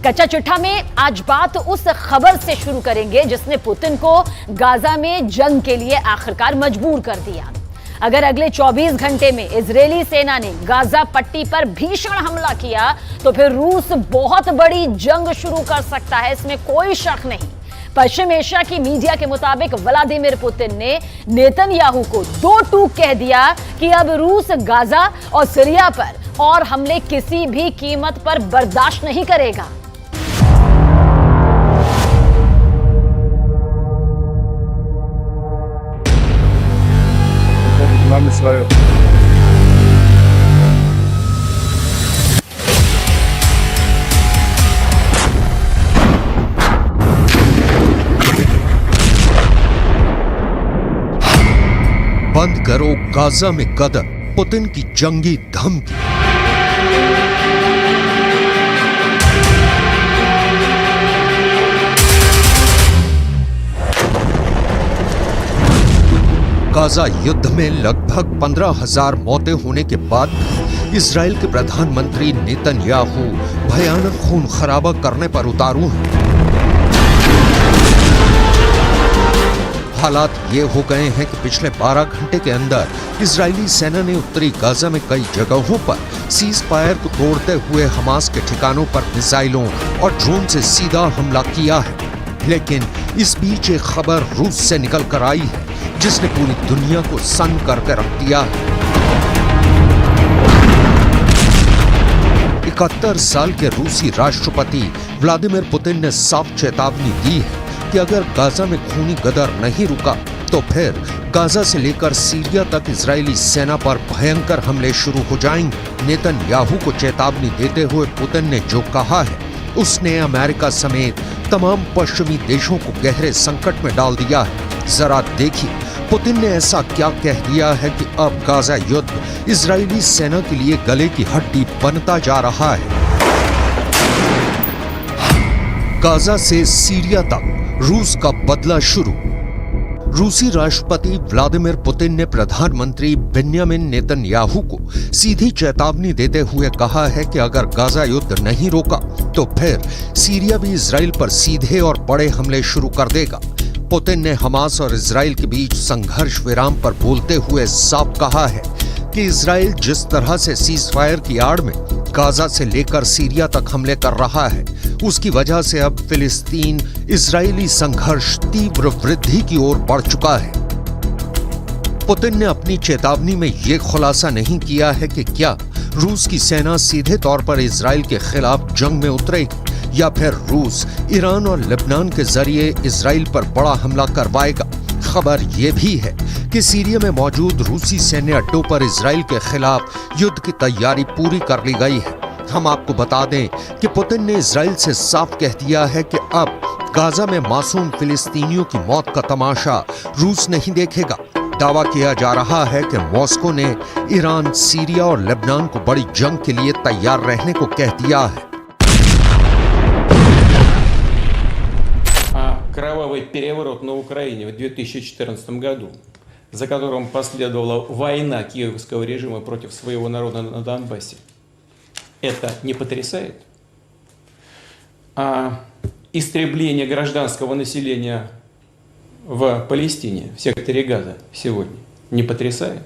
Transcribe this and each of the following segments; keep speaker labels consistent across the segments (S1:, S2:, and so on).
S1: कच्चा चिट्ठा में आज बात उस खबर से शुरू करेंगे जिसने पुतिन को गाजा में जंग के लिए आखिरकार मजबूर कर दिया। अगर अगले 24 घंटे में इजरायली सेना ने गाजा पट्टी पर भीषण हमला किया तो फिर रूस बहुत बड़ी जंग शुरू कर सकता है, इसमें कोई शक नहीं। पश्चिम एशिया की मीडिया के मुताबिक व्लादिमीर पुतिन ने नेतन्याहू को दो टूक कह दिया कि अब रूस गाजा और सीरिया पर और हमले किसी भी कीमत पर बर्दाश्त नहीं करेगा।
S2: बंद करो गाजा में कदम, पुतिन की जंगी धमकी। गाजा युद्ध में लगभग 15,000 मौतें होने के बाद इजराइल के प्रधानमंत्री नेतन्याहू भयानक खून खराबा करने पर उतारू हैं। हालात ये हो गए हैं कि पिछले 12 घंटे के अंदर इजरायली सेना ने उत्तरी गाजा में कई जगहों पर सीज फायर को तोड़ते हुए हमास के ठिकानों पर मिसाइलों और ड्रोन से सीधा हमला किया है। लेकिन इस बीच एक खबर रूस से निकल कर आई है जिसने पूरी दुनिया को सन्न करके रख दिया है। 71 साल के रूसी राष्ट्रपति व्लादिमीर पुतिन ने साफ चेतावनी दी है कि अगर गाजा में खूनी गदर नहीं रुका तो फिर गाजा से लेकर सीरिया तक इजरायली सेना पर भयंकर हमले शुरू हो जाएंगे। नेतन्याहू को चेतावनी देते हुए पुतिन ने जो कहा है उसने अमेरिका समेत तमाम पश्चिमी देशों को गहरे संकट में डाल दिया है। जरा देखिए पुतिन ने ऐसा क्या कह दिया है कि अब गाजा युद्ध इजरायली सेना के लिए गले की हड्डी बनता जा रहा है। गाजा से सीरिया तक रूस का बदला शुरू। रूसी राष्ट्रपति व्लादिमीर पुतिन ने प्रधानमंत्री बेन्यामिन नेतन्याहू को सीधी चेतावनी देते हुए कहा है कि अगर गाजा युद्ध नहीं रोका तो फिर सीरिया भी इजराइल पर सीधे और बड़े हमले शुरू कर देगा। पुतिन ने हमास और इजराइल के बीच संघर्ष विराम पर बोलते हुए साफ कहा है कि इजराइल जिस तरह से सीज फायर की आड़ में गाजा से लेकर सीरिया तक हमले कर रहा है उसकी वजह से अब फिलिस्तीन इजरायली संघर्ष तीव्र वृद्धि की ओर बढ़ चुका है। पुतिन ने अपनी चेतावनी में यह खुलासा नहीं किया है कि क्या रूस की सेना सीधे तौर पर इजराइल के खिलाफ जंग में उतरेगी या फिर रूस ईरान और लेबनान के जरिए इजराइल पर बड़ा हमला करवाएगा। खबर यह भी है कि सीरिया में मौजूद रूसी सैन्य अड्डों पर इजराइल के खिलाफ युद्ध की तैयारी पूरी कर ली गई है। हम आपको बता दें कि पुतिन ने इजराइल से साफ कह दिया है कि अब गाजा में मासूम फिलिस्तीनियों की मौत का तमाशा रूस नहीं देखेगा। दावा किया जा रहा है कि मॉस्को ने ईरान, सीरिया और लेबनान को बड़ी जंग के लिए तैयार रहने को कह दिया है।
S3: Кровавый переворот на Украине в 2014 году, за которым последовала война киевского режима против своего народа на Донбассе, это не потрясает? А истребление гражданского населения в Палестине, в секторе Газа сегодня, не потрясает?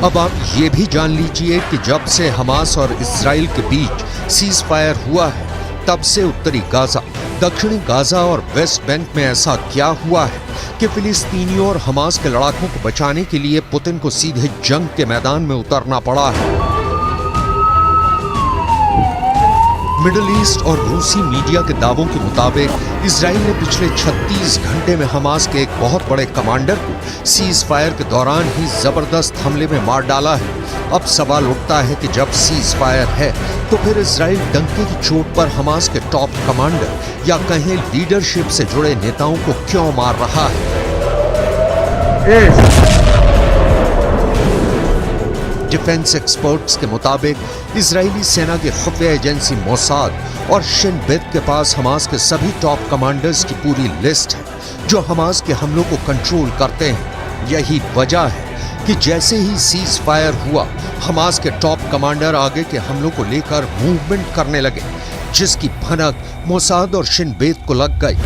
S2: अब आप ये भी जान लीजिए कि जब से हमास और इजराइल के बीच सीज फायर हुआ है तब से उत्तरी गाजा, दक्षिणी गाजा और वेस्ट बैंक में ऐसा क्या हुआ है कि फिलिस्तीनियों और हमास के लड़ाकों को बचाने के लिए पुतिन को सीधे जंग के मैदान में उतरना पड़ा है। मिडिल ईस्ट और रूसी मीडिया के दावों के मुताबिक इजराइल ने पिछले 36 घंटे में हमास के एक बहुत बड़े कमांडर को सीज फायर के दौरान ही जबरदस्त हमले में मार डाला है। अब सवाल उठता है कि जब सीज फायर है तो फिर इजराइल डंके की चोट पर हमास के टॉप कमांडर या कहें लीडरशिप से जुड़े नेताओं को क्यों मार रहा है। डिफेंस एक्सपर्ट्स के मुताबिक इजरायली सेना की खुफिया एजेंसी मोसाद और शिन बेत के पास हमास के सभी टॉप कमांडर्स की पूरी लिस्ट है जो हमास के हमलों को कंट्रोल करते हैं। यही वजह है कि जैसे ही सीज फायर हुआ, हमास के टॉप कमांडर आगे के हमलों को लेकर मूवमेंट करने लगे, जिसकी भनक मोसाद और शिन बेत को लग गई।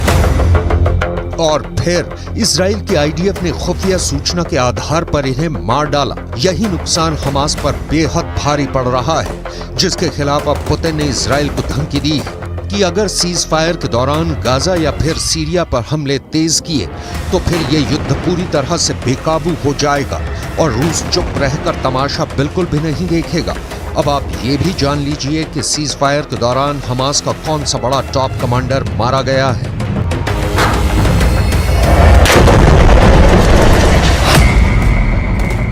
S2: और फिर इजराइल की आईडीएफ ने खुफिया सूचना के आधार पर इन्हें मार डाला। यही नुकसान हमास पर बेहद भारी पड़ रहा है, जिसके खिलाफ अब पुतिन ने इजराइल को धमकी दी है कि अगर सीज फायर के दौरान गाजा या फिर सीरिया पर हमले तेज किए तो फिर ये युद्ध पूरी तरह से बेकाबू हो जाएगा और रूस चुप रहकर तमाशा बिल्कुल भी नहीं देखेगा। अब आप ये भी जान लीजिए कि सीज फायर के दौरान हमास का कौन सा बड़ा टॉप कमांडर मारा गया है।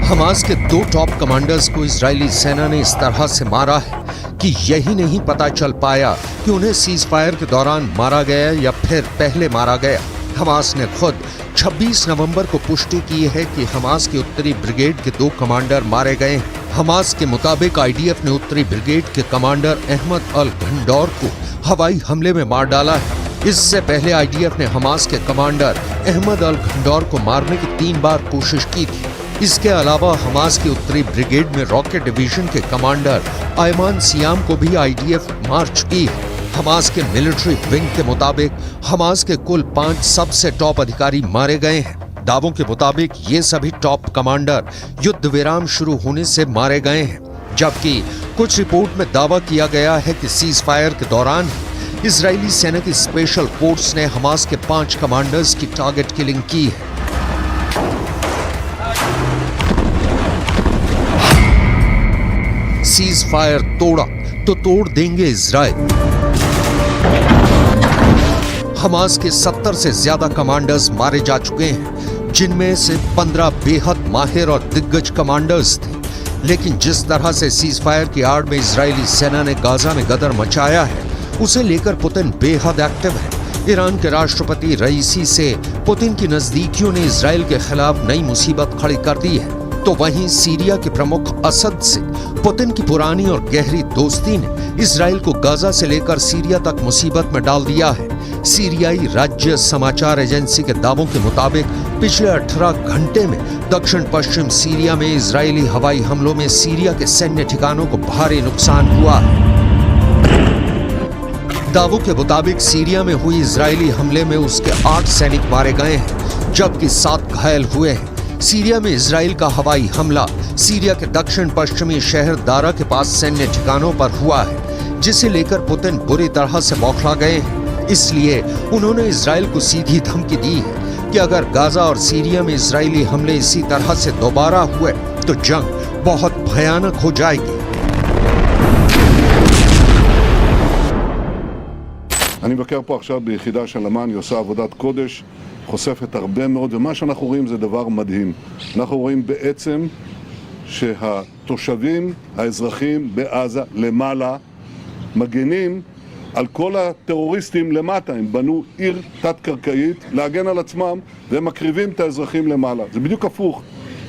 S2: हमास के 2 टॉप कमांडर्स को इजरायली सेना ने इस तरह से मारा है कि यही नहीं पता चल पाया कि उन्हें सीज फायर के दौरान मारा गया या फिर पहले मारा गया। हमास ने खुद 26 नवंबर को पुष्टि की है कि हमास की उत्तरी ब्रिगेड के 2 कमांडर मारे गए हैं। हमास के मुताबिक आईडीएफ ने उत्तरी ब्रिगेड के कमांडर अहमद अल घंडौर को हवाई हमले में मार डाला है। इससे पहले आईडीएफ ने हमास के कमांडर अहमद अल घंडौर को मारने की 3 बार कोशिश की थी। इसके अलावा हमास की उत्तरी ब्रिगेड में रॉकेट डिवीजन के कमांडर आयमान सियाम को भी आईडीएफ मार चुकी है। हमास के मिलिट्री विंग के मुताबिक हमास के कुल 5 सबसे टॉप अधिकारी मारे गए हैं। दावों के मुताबिक ये सभी टॉप कमांडर युद्ध विराम शुरू होने से मारे गए हैं, जबकि कुछ रिपोर्ट में दावा किया गया है कि सीज फायर के दौरान इजरायली सेना की स्पेशल फोर्स ने हमास के 5 कमांडर्स की टारगेट किलिंग की है। सीज फायर तोड़ा तो तोड़ देंगे इजराइल। हमास के 70 से ज्यादा कमांडर्स मारे जा चुके हैं, जिनमें से 15 बेहद माहिर और दिग्गज कमांडर्स थे। लेकिन जिस तरह से सीज फायर की आड़ में इजरायली सेना ने गाजा में गदर मचाया है, उसे लेकर पुतिन बेहद एक्टिव है। ईरान के राष्ट्रपति रईसी से पुतिन की नजदीकियों ने इजराइल के खिलाफ नई मुसीबत खड़ी कर दी है, तो वहीं सीरिया के प्रमुख असद से पुतिन की पुरानी और गहरी दोस्ती ने इजराइल को गाजा से लेकर सीरिया तक मुसीबत में डाल दिया है। सीरियाई राज्य समाचार एजेंसी के दावों के मुताबिक पिछले 18 घंटे में दक्षिण पश्चिम सीरिया में इजरायली हवाई हमलों में सीरिया के सैन्य ठिकानों को भारी नुकसान हुआ है। दावों के मुताबिक सीरिया में हुई इजरायली हमले में उसके 8 सैनिक मारे गए हैं, जबकि 7 घायल हुए हैं। सीरिया में इजराइल का हवाई हमला सीरिया के दक्षिण पश्चिमी शहर दारा के पास सैन्य ठिकानों पर हुआ है, जिसे लेकर पुतिन बुरी तरह से बौखला गए हैं। इसलिए उन्होंने इजराइल को सीधी धमकी दी है कि अगर गाजा और सीरिया में इजरायली हमले इसी तरह से दोबारा हुए तो जंग बहुत भयानक हो जाएगी।
S4: אני מבקר פה עכשיו ביחידה של אמ"ן, היא עושה עבודת קודש, חושפת הרבה מאוד, ומה שאנחנו רואים זה דבר מדהים. אנחנו רואים בעצם שהתושבים, האזרחים בעזה למעלה, מגנים על כל הטרוריסטים למטה. הם בנו עיר תת-קרקעית להגן על עצמם, והם מקריבים את האזרחים למעלה. זה בדיוק הפוך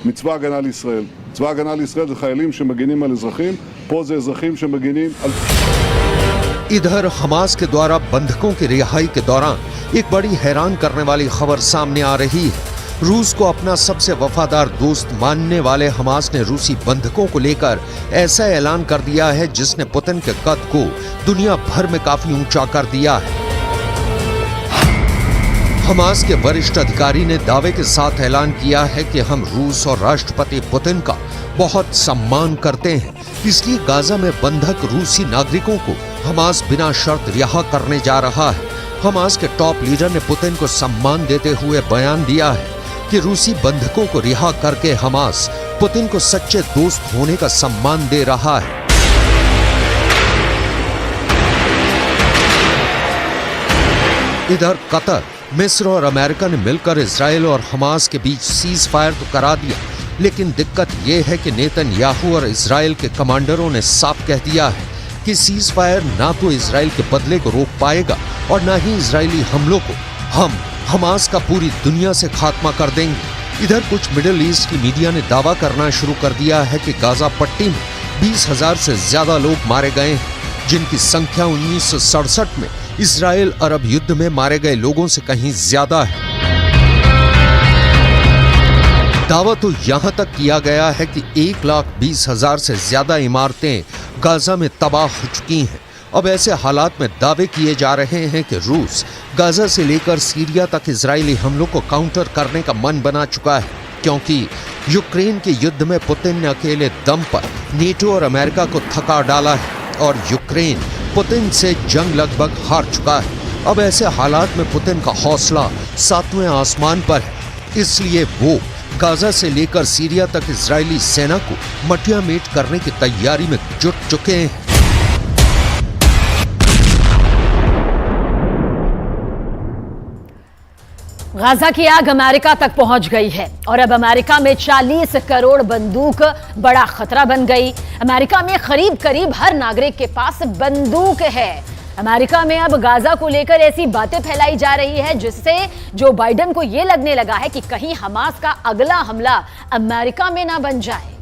S4: מצבא הגנה לישראל. צבא הגנה לישראל זה חיילים שמגנים על אזרחים, פה זה אזרחים שמגנים על...
S2: इधर हमास के द्वारा बंधकों की रिहाई के दौरान एक बड़ी हैरान करने वाली खबर सामने आ रही है। रूस को अपना सबसे वफादार दोस्त मानने वाले हमास ने रूसी बंधकों को लेकर ऐसा ऐलान कर दिया है जिसने पुतिन के कद को दुनिया भर में काफी ऊंचा कर दिया है। हमास के वरिष्ठ अधिकारी ने दावे के साथ ऐलान किया है कि हम रूस और राष्ट्रपति पुतिन का बहुत सम्मान करते हैं, इसलिए गाजा में बंधक रूसी नागरिकों को हमास बिना शर्त रिहा करने जा रहा है। हमास के टॉप लीडर ने पुतिन को सम्मान देते हुए बयान दिया है कि रूसी बंधकों को रिहा करके हमास पुतिन को सच्चे दोस्त होने का सम्मान दे रहा है। इधर कतर, मिस्र और अमेरिका ने मिलकर इजराइल और हमास के बीच सीज फायर तो करा दिया, लेकिन दिक्कत यह है कि नेतन्याहू और इजराइल के कमांडरों ने साफ कह दिया है कि सीज फायर ना तो इजराइल के बदले को रोक पाएगा और ना ही इजरायली हमलों को। हम हमास का पूरी दुनिया से खात्मा कर देंगे। इधर कुछ मिडिल ईस्ट की मीडिया ने दावा करना शुरू कर दिया है कि गाजा पट्टी में 20,000 से ज्यादा लोग मारे गए हैं, जिनकी संख्या 1967 में इजराइल अरब युद्ध में मारे गए लोगों से कहीं ज्यादा है। दावा तो यहां तक किया गया है कि 1,20,000 से ज्यादा इमारतें गाजा में तबाह हो चुकी हैं। अब ऐसे हालात में दावे किए जा रहे हैं कि रूस गाजा से लेकर सीरिया तक इजरायली हमलों को काउंटर करने का मन बना चुका है, क्योंकि यूक्रेन के युद्ध में पुतिन ने अकेले दम पर नेटो और अमेरिका को थका डाला है और यूक्रेन पुतिन से जंग लगभग हार चुका है। अब ऐसे हालात में पुतिन का हौसला 7वें आसमान पर है, इसलिए वो गाजा से लेकर सीरिया तक इजरायली सेना को मटिया मेट करने की तैयारी में जुट चुके हैं।
S1: गाजा की आग अमेरिका तक पहुंच गई है और अब अमेरिका में 40 करोड़ बंदूक बड़ा खतरा बन गई। अमेरिका में करीब हर नागरिक के पास बंदूक है। अमेरिका में अब गाजा को लेकर ऐसी बातें फैलाई जा रही है जिससे जो बाइडेन को यह लगने लगा है कि कहीं हमास का अगला हमला अमेरिका में ना बन जाए।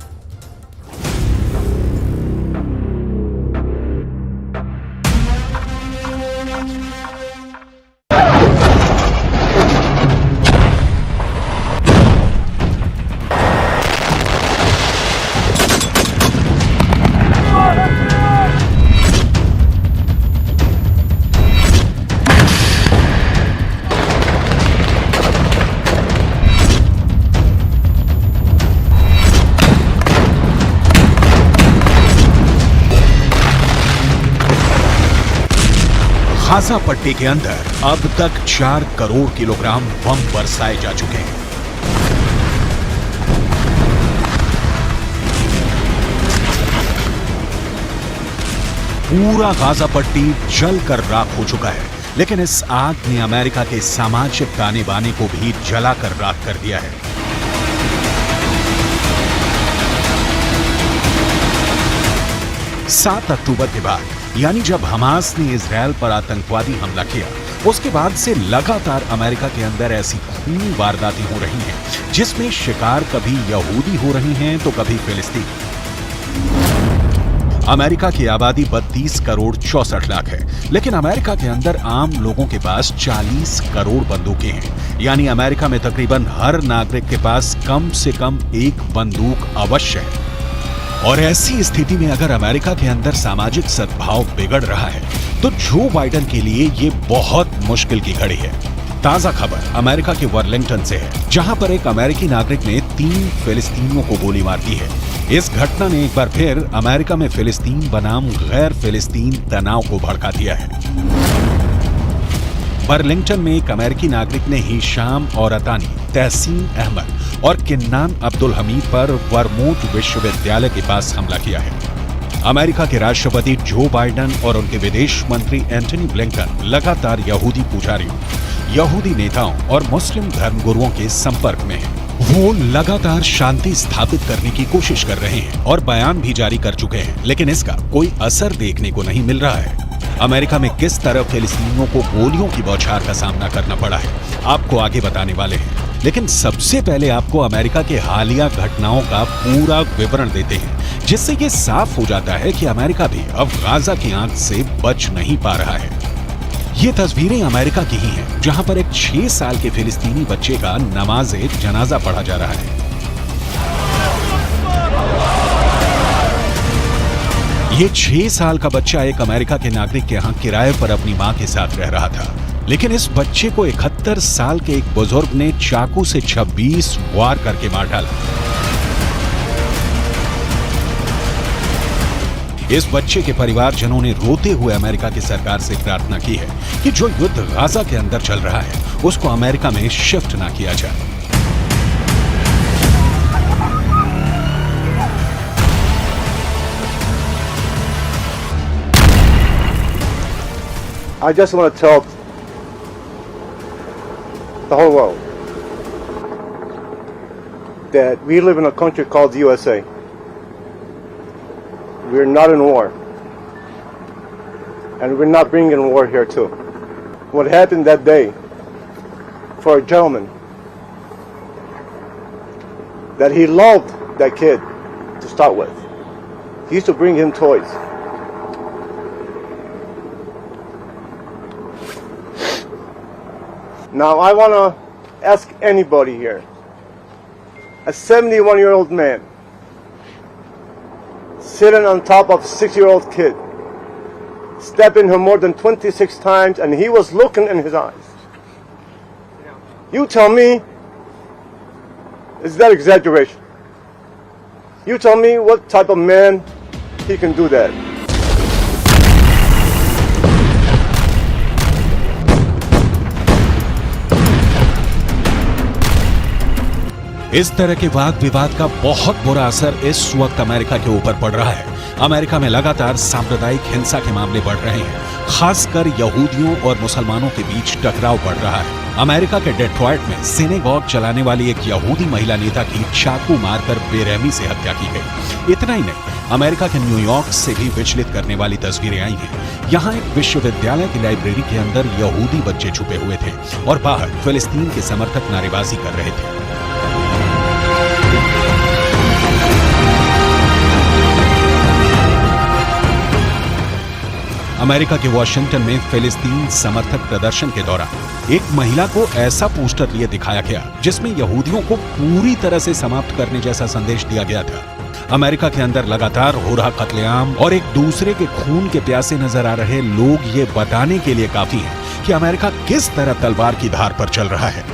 S5: गाजा पट्टी के अंदर अब तक 4 करोड़ किलोग्राम बम बरसाए जा चुके हैं। पूरा गाजा पट्टी जलकर राख हो चुका है, लेकिन इस आग ने अमेरिका के सामाजिक ताने बाने को भी जलाकर राख कर दिया है। सात अक्टूबर के बाद, यानी जब हमास ने इजरायल पर आतंकवादी हमला किया, उसके बाद से लगातार अमेरिका के अंदर ऐसी खूनी वारदातें हो रही हैं जिसमें शिकार कभी यहूदी हो रही हैं तो कभी फिलिस्तीनी। अमेरिका की आबादी 32 करोड़ 64 लाख है, लेकिन अमेरिका के अंदर आम लोगों के पास 40 करोड़ बंदूकें हैं। यानी अमेरिका में तकरीबन हर नागरिक के पास कम से कम एक बंदूक अवश्य है। और ऐसी स्थिति में अगर अमेरिका के अंदर सामाजिक सद्भाव बिगड़ रहा है तो जो बाइडेन के लिए ये बहुत मुश्किल की घड़ी है। ताजा खबर अमेरिका के वर्लिंगटन से है, जहां पर एक अमेरिकी नागरिक ने 3 फिलिस्तीनियों को गोली मार दी है। इस घटना ने एक बार फिर अमेरिका में फिलिस्तीन बनाम गैर फिलिस्तीन तनाव को भड़का दिया है। बर्लिंगटन में एक अमेरिकी नागरिक ने हिशाम और अतानी, तहसीन अहमद और किन्नान अब्दुल हमीद पर वर्मोंट विश्वविद्यालय के पास हमला किया है। अमेरिका के राष्ट्रपति जो बाइडेन और उनके विदेश मंत्री एंटनी ब्लिंकन लगातार यहूदी पुजारियों, यहूदी नेताओं और मुस्लिम धर्मगुरुओं के संपर्क में हैं। वो लगातार शांति स्थापित करने की कोशिश कर रहे हैं और बयान भी जारी कर चुके हैं, लेकिन इसका कोई असर देखने को नहीं मिल रहा है। अमेरिका में किस तरह फिलिस्तीनियों को गोलियों की बौछार का सामना करना पड़ा है, आपको आगे बताने वाले हैं। लेकिन सबसे पहले आपको अमेरिका के हालिया घटनाओं का पूरा विवरण देते हैं, जिससे ये साफ हो जाता है कि अमेरिका भी अब गाजा की आंच से बच नहीं पा रहा है। ये तस्वीरें अमेरिका की ही हैं, जहां पर एक 6 साल के फिलिस्तीनी बच्चे का नमाज़े जनाजा पढ़ा जा रहा है। ये 6 साल का बच्चा एक अमेरिका के नागरिक के यहाँ किराए पर अपनी मां के साथ रह रहा था, लेकिन इस बच्चे को 71 साल के एक बुजुर्ग ने चाकू से 26 वार करके मार डाला। इस बच्चे के परिवारजनों ने रोते हुए अमेरिका की सरकार से प्रार्थना की है कि जो युद्ध गाजा के अंदर चल रहा है उसको अमेरिका में शिफ्ट ना किया जाए।
S6: I just want to tell the whole world that we live in a country called the USA. We're not in war. And we're not bringing war here too. What happened that day for a gentleman, that he loved that kid to start with. He used to bring him toys. Now I want to ask anybody here, a 71-year-old man sitting on top of a 6-year-old kid, stabbing him more than 26 times, and he was looking in his eyes. You tell me, is that exaggeration? You tell me what type of man he can do that.
S5: इस तरह के वाद विवाद का बहुत बुरा असर इस वक्त अमेरिका के ऊपर पड़ रहा है। अमेरिका में लगातार सांप्रदायिक हिंसा के मामले बढ़ रहे हैं, खासकर यहूदियों और मुसलमानों के बीच टकराव बढ़ रहा है। अमेरिका के डेट्रॉयट में सिनेगॉग चलाने वाली एक यहूदी महिला नेता की चाकू मारकर बेरहमी से हत्या की गई। इतना ही नहीं, अमेरिका के न्यूयॉर्क से भी विचलित करने वाली तस्वीरें आई हैं। यहाँ एक विश्वविद्यालय की लाइब्रेरी के अंदर यहूदी बच्चे छुपे हुए थे और बाहर फिलिस्तीन के समर्थक नारेबाजी कर रहे थे। अमेरिका के वॉशिंगटन में फिलिस्तीन समर्थक प्रदर्शन के दौरान एक महिला को ऐसा पोस्टर लिए दिखाया गया जिसमें यहूदियों को पूरी तरह से समाप्त करने जैसा संदेश दिया गया था। अमेरिका के अंदर लगातार हो रहा कत्लेआम और एक दूसरे के खून के प्यासे नजर आ रहे लोग ये बताने के लिए काफी हैं कि अमेरिका किस तरह तलवार की धार पर चल रहा है।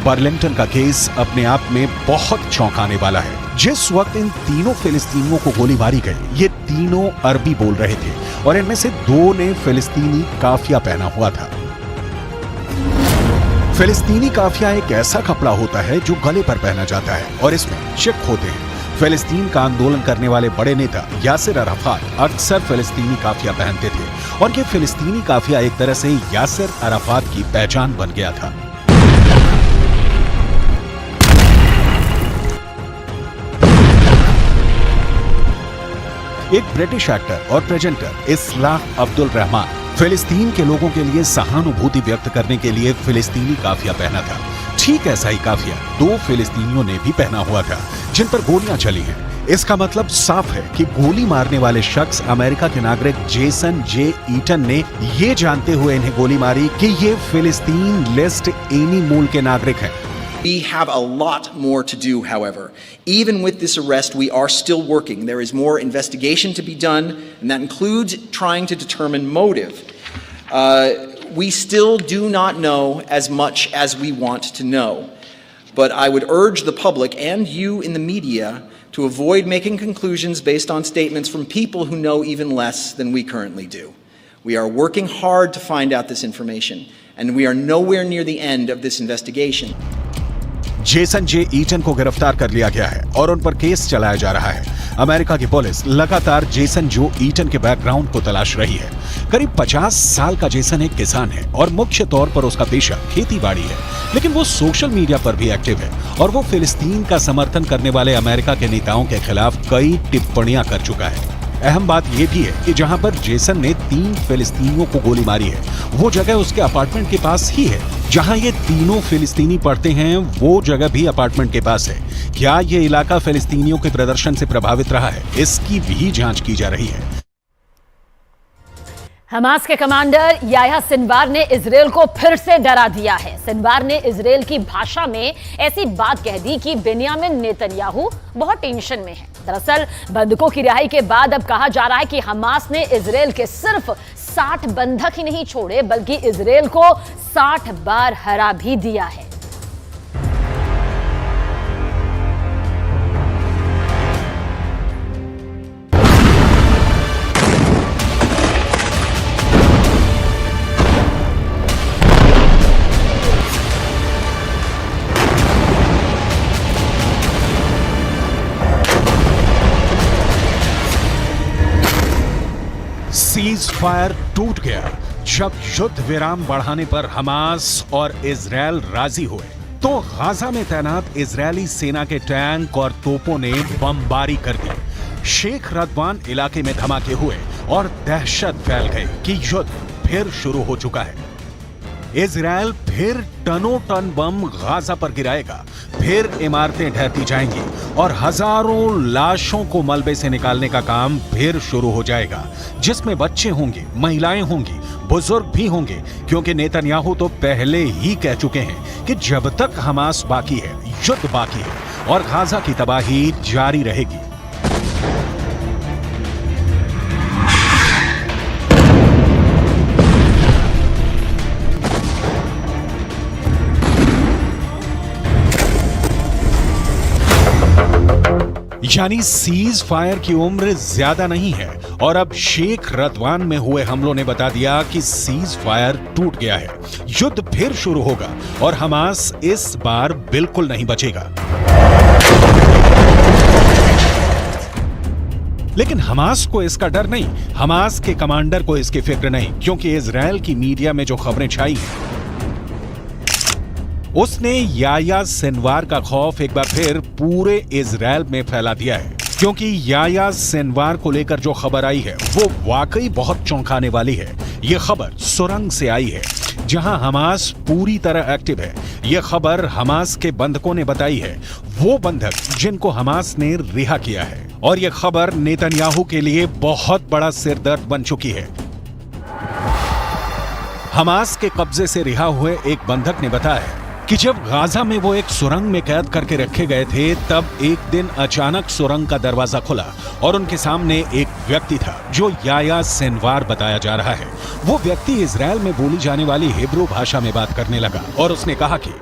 S5: बर्लिंगटन का केस अपने आप में बहुत चौंकाने वाला है। जिस वक्त इन तीनों फिलिस्तीनियों को गोली मारी गई, ये तीनों अरबी बोल रहे थे और इनमें से 2 ने फिलिस्तीनी काफिया पहना हुआ था। फिलिस्तीनी काफिया एक ऐसा कपड़ा होता है जो गले पर पहना जाता है और इसमें चिक होते हैं। फिलिस्तीन का आंदोलन करने वाले बड़े नेता यासिर अराफात अक्सर फिलिस्तीनी काफिया पहनते थे और ये फिलिस्तीनी काफिया एक तरह से यासिर अराफात की पहचान बन गया था। एक ब्रिटिश एक्टर और प्रेजेंटर इस्लाह अब्दुल रहमान फिलिस्तीन के लोगों के लिए सहानुभूति व्यक्त करने के लिए फिलिस्तीनी काफिया पहना था। ठीक ऐसा ही काफिया 2 फिलिस्तीनियों ने भी पहना हुआ था जिन पर गोलियां चली हैं। इसका मतलब साफ है कि गोली मारने वाले शख्स अमेरिका के नागरिक जेसन जे ईटन ने ये जानते हुए इन्हें गोली मारी कि ये फिलिस्तीन लिस्ट एनी मूल के नागरिक हैं।
S7: We have a lot more to do, however. Even with this arrest, we are still working. There is more investigation to be done, and that includes trying to determine motive. We still do not know as much as we want to know. But I would urge the public and you in the media to avoid making conclusions based on statements from people who know even less than we currently do. We are working hard to find out this information, and we are nowhere near the end of this investigation.
S5: Jason J Eaton को गिरफ्तार कर लिया गया है और उन पर case चलाया जा रहा है। अमेरिका की पुलिस लगातार जेसन जो ईटन के बैकग्राउंड को तलाश रही है। करीब 50 साल का जेसन एक किसान है और मुख्य तौर पर उसका पेशा खेतीबाड़ी है, लेकिन वो सोशल मीडिया पर भी एक्टिव है और वो फिलिस्तीन का समर्थन करने वाले अमेरिका के नेताओं के खिलाफ कई टिप्पणियां कर चुका है। अहम बात यह भी है कि जहां पर जेसन ने 3 फिलिस्तीनियों को गोली मारी है, वो जगह उसके अपार्टमेंट के पास ही है। जहां ये तीनों फिलिस्तीनी पढ़ते हैं, वो जगह भी अपार्टमेंट के पास है। क्या ये इलाका फिलिस्तीनियों के प्रदर्शन से प्रभावित रहा है, इसकी भी जांच की जा रही है।
S1: हमास के कमांडर याह्या सिनवार ने इजरायल को फिर से डरा दिया है। सिनवार ने इजरायल की भाषा में ऐसी बात कह दी कि बेंयामिन नेतन्याहू बहुत टेंशन में है। दरअसल बंधकों की रिहाई के बाद अब कहा जा रहा है कि हमास ने इजरायल के सिर्फ 60 बंधक ही नहीं छोड़े, बल्कि इजरायल को 60 बार हरा भी दिया है।
S5: सीज फायर टूट गया जब युद्ध विराम बढ़ाने पर हमास और इजरायल राजी हुए तो गाजा में तैनात इजरायली सेना के टैंक और तोपों ने बमबारी कर दी। शेख रदवान इलाके में धमाके हुए और दहशत फैल गई कि युद्ध फिर शुरू हो चुका है। इजरायल फिर टनों टन बम गाजा पर गिराएगा, फिर इमारतें ढहती जाएंगी और हजारों लाशों को मलबे से निकालने का काम फिर शुरू हो जाएगा, जिसमें बच्चे होंगे, महिलाएं होंगी, बुजुर्ग भी होंगे, क्योंकि नेतन्याहू तो पहले ही कह चुके हैं कि जब तक हमास बाकी है, युद्ध बाकी है और गाजा की तबाही जारी रहेगी। यानी सीज फायर की उम्र ज्यादा नहीं है और अब शेख रदवान में हुए हमलों ने बता दिया कि सीज फायर टूट गया है। युद्ध फिर शुरू होगा और हमास इस बार बिल्कुल नहीं बचेगा। लेकिन हमास को इसका डर नहीं, हमास के कमांडर को इसकी फिक्र नहीं, क्योंकि इजराइल की मीडिया में जो खबरें छाई हैं उसने याया सिनवार का खौफ एक बार फिर पूरे इजराइल में फैला दिया है। क्योंकि याया सिनवार को लेकर जो खबर आई है वो वाकई बहुत चौंकाने वाली है। यह खबर सुरंग से आई है जहां हमास पूरी तरह एक्टिव है। यह खबर हमास के बंधकों ने बताई है, वो बंधक जिनको हमास ने रिहा किया है। और यह खबर नेतन्याहू के लिए बहुत बड़ा सिरदर्द बन चुकी है। हमास के कब्जे से रिहा हुए एक बंधक ने बताया कि जब गाजा में वो एक सुरंग में कैद करके रखे गए थे तब एक दिन अचानक सुरंग का दरवाजा खुला और उनके सामने एक व्यक्ति था जो याया सिनवार बताया जा रहा है। वो व्यक्ति इजराइल में बोली जाने वाली हिब्रू भाषा में बात करने लगा और उसने कहा कि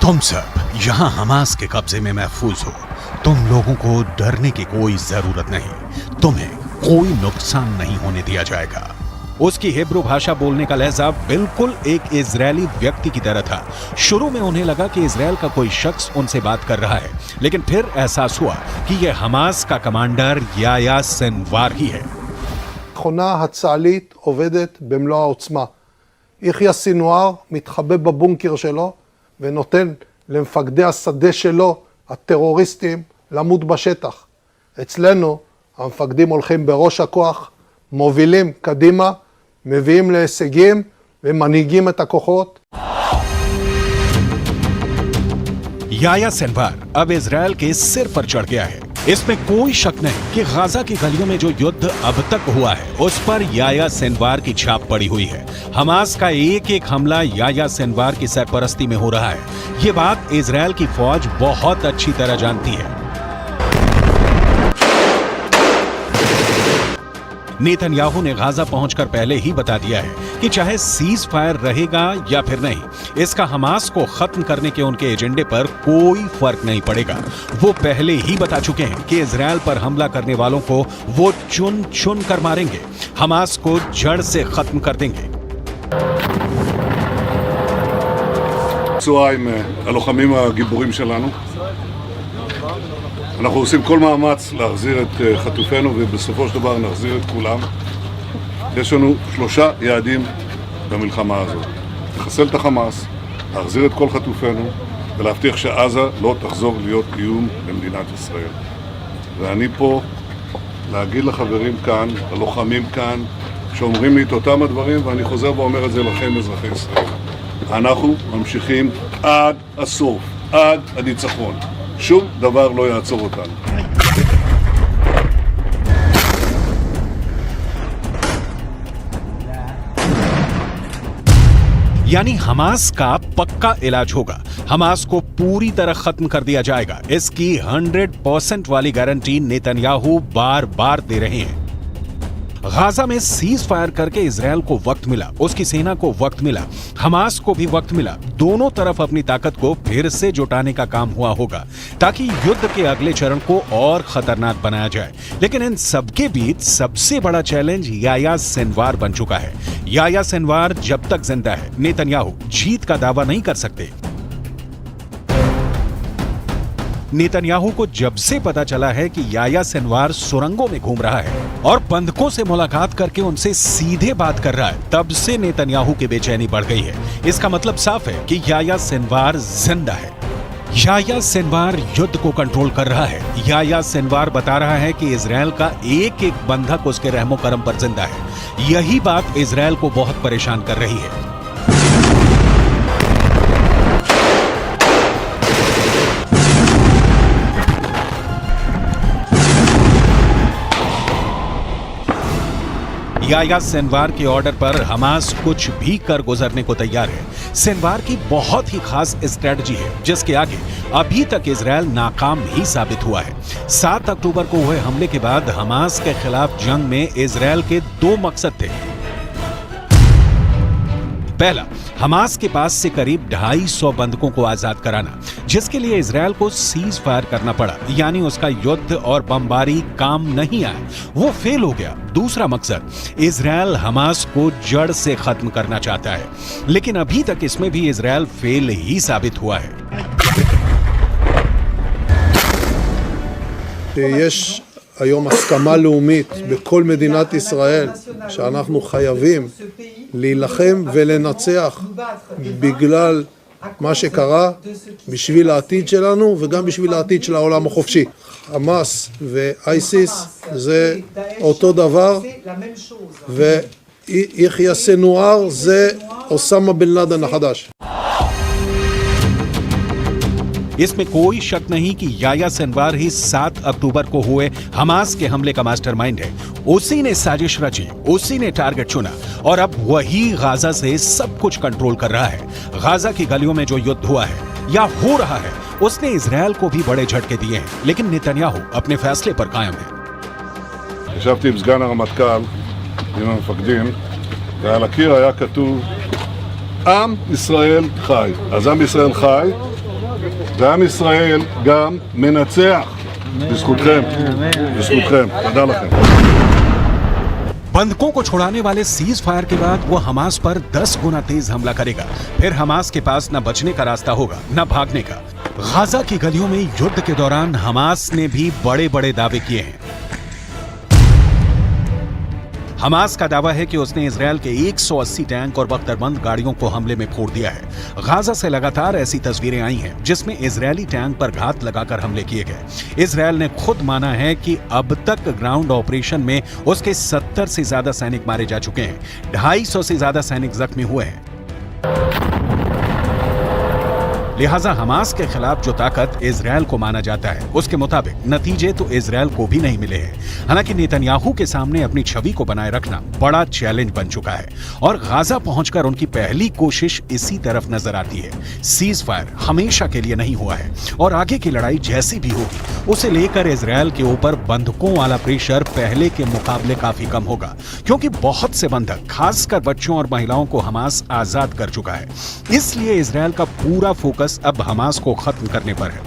S5: तुम सब यहाँ हमास के कब्जे में महफूज हो, तुम लोगों को डरने की कोई जरूरत नहीं, तुम्हें कोई नुकसान नहीं होने दिया जाएगा। उसकी हिब्रू भाषा बोलने का लहजा बिल्कुल एक इजरायली व्यक्ति की तरह था। शुरू में उन्हें लगा कि इजराइल का कोई शख्स उनसे बात कर रहा है, लेकिन फिर एहसास हुआ कि यह हमास का कमांडर याया सिनवार ही है।
S8: המכונה הצה"לית עובדת במלוא העוצמה. יחיא סינואר מתחבא בבונקר שלו ונותן למפקדי השדה שלו, הטרוריסטים, למות בשטח. אצלנו המפקדים הולכים בראש הכוח, מובילים קדימה, מביאים להישגים ומנהיגים את הכוחות.
S5: याया सिनवार अब इजराइल के सिर पर चढ़ गया है। इसमें कोई शक नहीं कि गाजा की गलियों में जो युद्ध अब तक हुआ है उस पर याया सिनवार की छाप पड़ी हुई है। हमास का एक एक हमला याया सिनवार की सरपरस्ती में हो रहा है। ये बात इजराइल की फौज बहुत अच्छी तरह जानती है। नेतन्याहू ने गाजा पहुंचकर पहले ही बता दिया है कि चाहे सीज फायर रहेगा या फिर नहीं, इसका हमास को खत्म करने के उनके एजेंडे पर कोई फर्क नहीं पड़ेगा। वो पहले ही बता चुके हैं कि इजराइल पर हमला करने वालों को वो चुन चुन कर मारेंगे, हमास को जड़ से खत्म कर देंगे।
S4: פצועה עם הלוחמים הגיבורים שלנו. אנחנו עושים כל מאמץ להחזיר את חטופינו ובסופו של דבר נחזיר את כולם. יש לנו 3 יעדים במלחמה הזאת. לחסל את החמאס, להחזיר את כל חטופינו ולהבטיח שעזה לא תחזור להיות איום למדינת ישראל. ואני פה להגיד לחברים כאן, ללוחמים כאן, שאומרים לי את אותם הדברים, ואני חוזר ואומר את זה לכם אזרחי ישראל. אנחנו ממשיכים עד הסוף, עד הניצחון. שום דבר לא יעצור אותנו.
S5: यानी हमास का पक्का इलाज होगा, हमास को पूरी तरह खत्म कर दिया जाएगा। इसकी 100% वाली गारंटी नेतन्याहू बार बार दे रहे हैं। गाजा में सीज फायर करके इजराइल को वक्त मिला, उसकी सेना को वक्त मिला, हमास को भी वक्त मिला। दोनों तरफ अपनी ताकत को फिर से जुटाने का काम हुआ होगा ताकि युद्ध के अगले चरण को और खतरनाक बनाया जाए। लेकिन इन सबके बीच सबसे बड़ा चैलेंज याया सिनवार बन चुका है। याया सिनवार जब तक जिंदा है, नेतन्याहू जीत का दावा नहीं कर सकते। नेतन्याहू को जब से पता चला है कि याया सिनवार सुरंगों में घूम रहा है और बंधकों से मुलाकात करके उनसे सीधे बात कर रहा है, तब से नेतन्याहू की बेचैनी बढ़ गई है। इसका मतलब साफ है कि याया सिनवार जिंदा है। याया सिनवार युद्ध को कंट्रोल कर रहा है। याया सिनवार बता रहा है कि इजराइल का एक एक बंधक उसके रहमो करम पर जिंदा है। यही बात इजराइल को बहुत परेशान कर रही है। याह्या सिनवार के ऑर्डर पर हमास कुछ भी कर गुजरने को तैयार है। सिनवार की बहुत ही खास स्ट्रेटजी है जिसके आगे अभी तक इजरायल नाकाम ही साबित हुआ है। 7 अक्टूबर को हुए हमले के बाद हमास के खिलाफ जंग में इजरायल के 2 मकसद थे। पहला, हमास के पास से करीब 250 बंधकों को आजाद कराना, जिसके लिए इजरायल को सीज फायर करना पड़ा, यानी उसका युद्ध और बमबारी काम नहीं आया, वो फेल हो गया। दूसरा मकसद, इजरायल हमास को जड़ से खत्म करना चाहता है, लेकिन अभी तक इसमें भी इजरायल फेल ही साबित हुआ है।
S8: יש היום הסכמה לאומית בכל מדינת ישראל שאנחנו חייבים להילחם ולנצח בגלל מה שקרה, בשביל העתיד שלנו וגם בשביל העתיד של העולם החופשי. חמאס ואייסיס זה אותו דבר, ויחיא סנואר זה אוסמה בן לאדן החדש.
S5: इसमें कोई शक नहीं कि याह्या सिनवार ही 7 अक्टूबर को हुए हमास के हमले का मास्टरमाइंड है। उसी ने साजिश रची, उसी ने टारगेट चुना और अब वही गाजा से सब कुछ कंट्रोल कर रहा है। गाजा की गलियों में जो युद्ध हुआ है या हो रहा है, उसने इजरायल को भी बड़े झटके दिए हैं, लेकिन नेतन्याहू अपने फैसले पर कायम है।
S4: ישבתי עם סגן הרמטכ"ל, עם המפקדים, ועל הקיר היה כתוב עם ישראל חי. אז עם ישראל חי, ועם ישראל גם מנצח. בזכותכם, בזכותכם. תודה לכם.
S5: बंधकों को छुड़ाने वाले सीज फायर के बाद वो हमास पर 10 गुना तेज हमला करेगा। फिर हमास के पास न बचने का रास्ता होगा न भागने का। गाजा की गलियों में युद्ध के दौरान हमास ने भी बड़े बड़े दावे किए हैं। हमास का दावा है कि उसने इजरायल के 180 टैंक और बख्तरबंद गाड़ियों को हमले में फोड़ दिया है। गाजा से लगातार ऐसी तस्वीरें आई हैं जिसमें इजरायली टैंक पर घात लगाकर हमले किए गए। इजरायल ने खुद माना है कि अब तक ग्राउंड ऑपरेशन में उसके 70 से ज्यादा सैनिक मारे जा चुके हैं, 250 से ज्यादा सैनिक जख्मी हुए हैं। लिहाजा हमास के खिलाफ जो ताकत इजरायल को माना जाता है, उसके मुताबिक नतीजे तो इजरायल को भी नहीं मिले हैं। हालांकि नेतन्याहू के सामने अपनी छवि को बनाए रखना बड़ा चैलेंज बन चुका है और गाजा पहुंचकर उनकी पहली कोशिश इसी तरफ नजर आती है। सीज फायर हमेशा के लिए नहीं हुआ है और आगे की लड़ाई जैसी भी होगी, उसे लेकर इजरायल के ऊपर बंधकों वाला प्रेशर पहले के मुकाबले काफी कम होगा, क्योंकि बहुत से बंधक, खासकर बच्चों और महिलाओं को हमास आजाद कर चुका है। इसलिए इजरायल का पूरा फोकस अब हमास को खत्म करने पर है।